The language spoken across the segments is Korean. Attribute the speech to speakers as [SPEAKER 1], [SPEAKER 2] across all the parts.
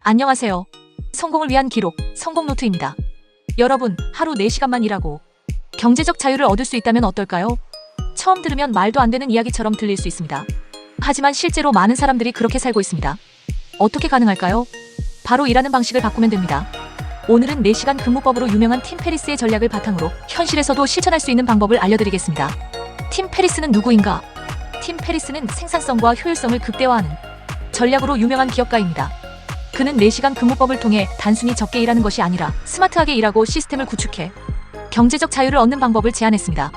[SPEAKER 1] 안녕하세요. 성공을 위한 기록, 성공노트입니다. 여러분, 하루 4시간만 일하고 경제적 자유를 얻을 수 있다면 어떨까요? 처음 들으면 말도 안 되는 이야기처럼 들릴 수 있습니다. 하지만 실제로 많은 사람들이 그렇게 살고 있습니다. 어떻게 가능할까요? 바로 일하는 방식을 바꾸면 됩니다. 오늘은 4시간 근무법으로 유명한 팀 페리스의 전략을 바탕으로 현실에서도 실천할 수 있는 방법을 알려드리겠습니다. 팀 페리스는 누구인가? 팀 페리스는 생산성과 효율성을 극대화하는 전략으로 유명한 기업가입니다. 그는 4시간 근무법을 통해 단순히 적게 일하는 것이 아니라 스마트하게 일하고 시스템을 구축해 경제적 자유를 얻는 방법을 제안했습니다.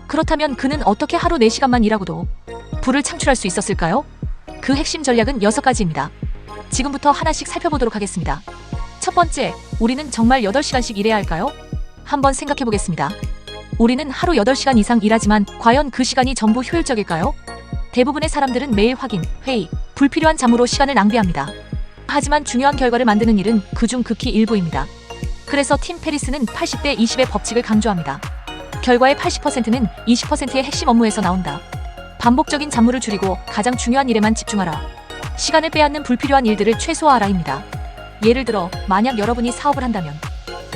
[SPEAKER 1] 그렇다면 그는 어떻게 하루 4시간만 일하고도 부를 창출할 수 있었을까요? 그 핵심 전략은 6가지입니다. 지금부터 하나씩 살펴보도록 하겠습니다. 첫 번째, 우리는 정말 8시간씩 일해야 할까요? 한번 생각해 보겠습니다. 우리는 하루 8시간 이상 일하지만 과연 그 시간이 전부 효율적일까요? 대부분의 사람들은 매일 확인, 회의, 불필요한 잡무로 시간을 낭비합니다. 하지만 중요한 결과를 만드는 일은 그중 극히 일부입니다. 그래서 팀 페리스는 80대 20의 법칙을 강조합니다. 결과의 80%는 20%의 핵심 업무에서 나온다. 반복적인 잡무를 줄이고 가장 중요한 일에만 집중하라. 시간을 빼앗는 불필요한 일들을 최소화하라입니다. 예를 들어, 만약 여러분이 사업을 한다면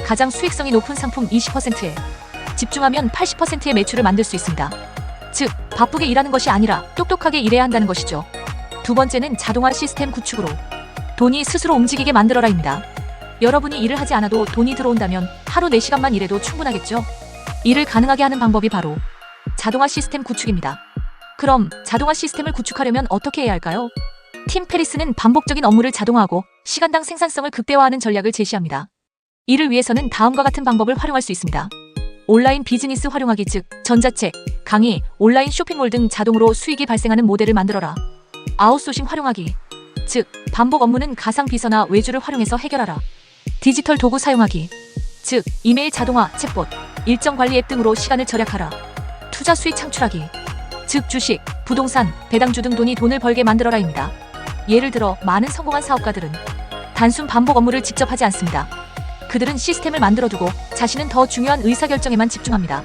[SPEAKER 1] 가장 수익성이 높은 상품 20%에 집중하면 80%의 매출을 만들 수 있습니다. 즉, 바쁘게 일하는 것이 아니라 똑똑하게 일해야 한다는 것이죠. 두 번째는 자동화 시스템 구축으로 돈이 스스로 움직이게 만들어라입니다. 여러분이 일을 하지 않아도 돈이 들어온다면 하루 4시간만 일해도 충분하겠죠? 일을 가능하게 하는 방법이 바로 자동화 시스템 구축입니다. 그럼 자동화 시스템을 구축하려면 어떻게 해야 할까요? 팀 페리스는 반복적인 업무를 자동화하고 시간당 생산성을 극대화하는 전략을 제시합니다. 이를 위해서는 다음과 같은 방법을 활용할 수 있습니다. 온라인 비즈니스 활용하기, 즉 전자책, 강의, 온라인 쇼핑몰 등 자동으로 수익이 발생하는 모델을 만들어라. 아웃소싱 활용하기, 즉 반복 업무는 가상 비서나 외주를 활용해서 해결하라. 디지털 도구 사용하기, 즉 이메일 자동화, 챗봇, 일정 관리 앱 등으로 시간을 절약하라. 투자 수익 창출하기, 즉 주식, 부동산, 배당주 등 돈을 벌게 만들어라입니다. 예를 들어 많은 성공한 사업가들은 단순 반복 업무를 직접 하지 않습니다. 그들은 시스템을 만들어두고 자신은 더 중요한 의사결정에만 집중합니다.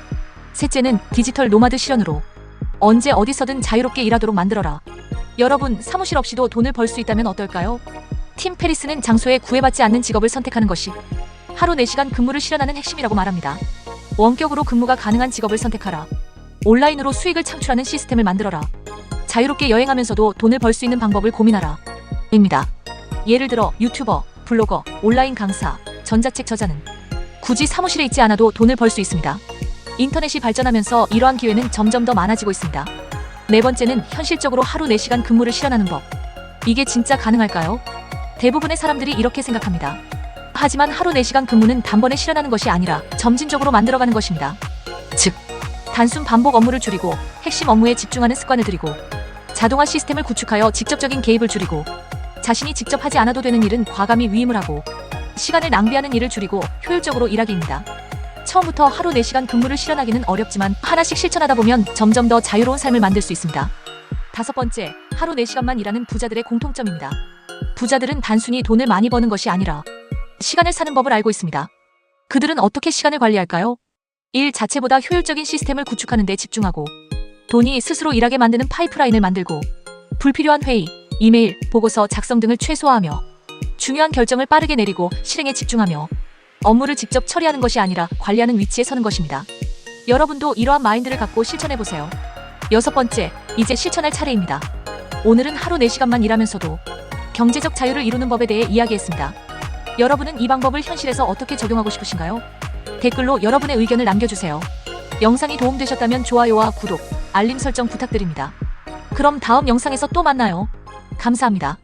[SPEAKER 1] 셋째는 디지털 노마드 실현으로 언제 어디서든 자유롭게 일하도록 만들어라. 여러분, 사무실 없이도 돈을 벌 수 있다면 어떨까요? 팀 페리스는 장소에 구애받지 않는 직업을 선택하는 것이 하루 4시간 근무를 실현하는 핵심이라고 말합니다. 원격으로 근무가 가능한 직업을 선택하라. 온라인으로 수익을 창출하는 시스템을 만들어라. 자유롭게 여행하면서도 돈을 벌 수 있는 방법을 고민하라. 입니다. 예를 들어 유튜버, 블로거, 온라인 강사, 전자책 저자는 굳이 사무실에 있지 않아도 돈을 벌 수 있습니다. 인터넷이 발전하면서 이러한 기회는 점점 더 많아지고 있습니다. 네 번째는 현실적으로 하루 4시간 근무를 실현하는 법. 이게 진짜 가능할까요? 대부분의 사람들이 이렇게 생각합니다. 하지만 하루 4시간 근무는 단번에 실현하는 것이 아니라 점진적으로 만들어가는 것입니다. 즉, 단순 반복 업무를 줄이고 핵심 업무에 집중하는 습관을 들이고 자동화 시스템을 구축하여 직접적인 개입을 줄이고 자신이 직접 하지 않아도 되는 일은 과감히 위임을 하고 시간을 낭비하는 일을 줄이고 효율적으로 일하기입니다. 처음부터 하루 4시간 근무를 실현하기는 어렵지만 하나씩 실천하다 보면 점점 더 자유로운 삶을 만들 수 있습니다. 다섯 번째, 하루 4시간만 일하는 부자들의 공통점입니다. 부자들은 단순히 돈을 많이 버는 것이 아니라 시간을 사는 법을 알고 있습니다. 그들은 어떻게 시간을 관리할까요? 일 자체보다 효율적인 시스템을 구축하는 데 집중하고 돈이 스스로 일하게 만드는 파이프라인을 만들고 불필요한 회의, 이메일, 보고서 작성 등을 최소화하며 중요한 결정을 빠르게 내리고 실행에 집중하며 업무를 직접 처리하는 것이 아니라 관리하는 위치에 서는 것입니다. 여러분도 이러한 마인드를 갖고 실천해보세요. 여섯 번째, 이제 실천할 차례입니다. 오늘은 하루 4시간만 일하면서도 경제적 자유를 이루는 법에 대해 이야기했습니다. 여러분은 이 방법을 현실에서 어떻게 적용하고 싶으신가요? 댓글로 여러분의 의견을 남겨주세요. 영상이 도움되셨다면 좋아요와 구독, 알림 설정 부탁드립니다. 그럼 다음 영상에서 또 만나요. 감사합니다.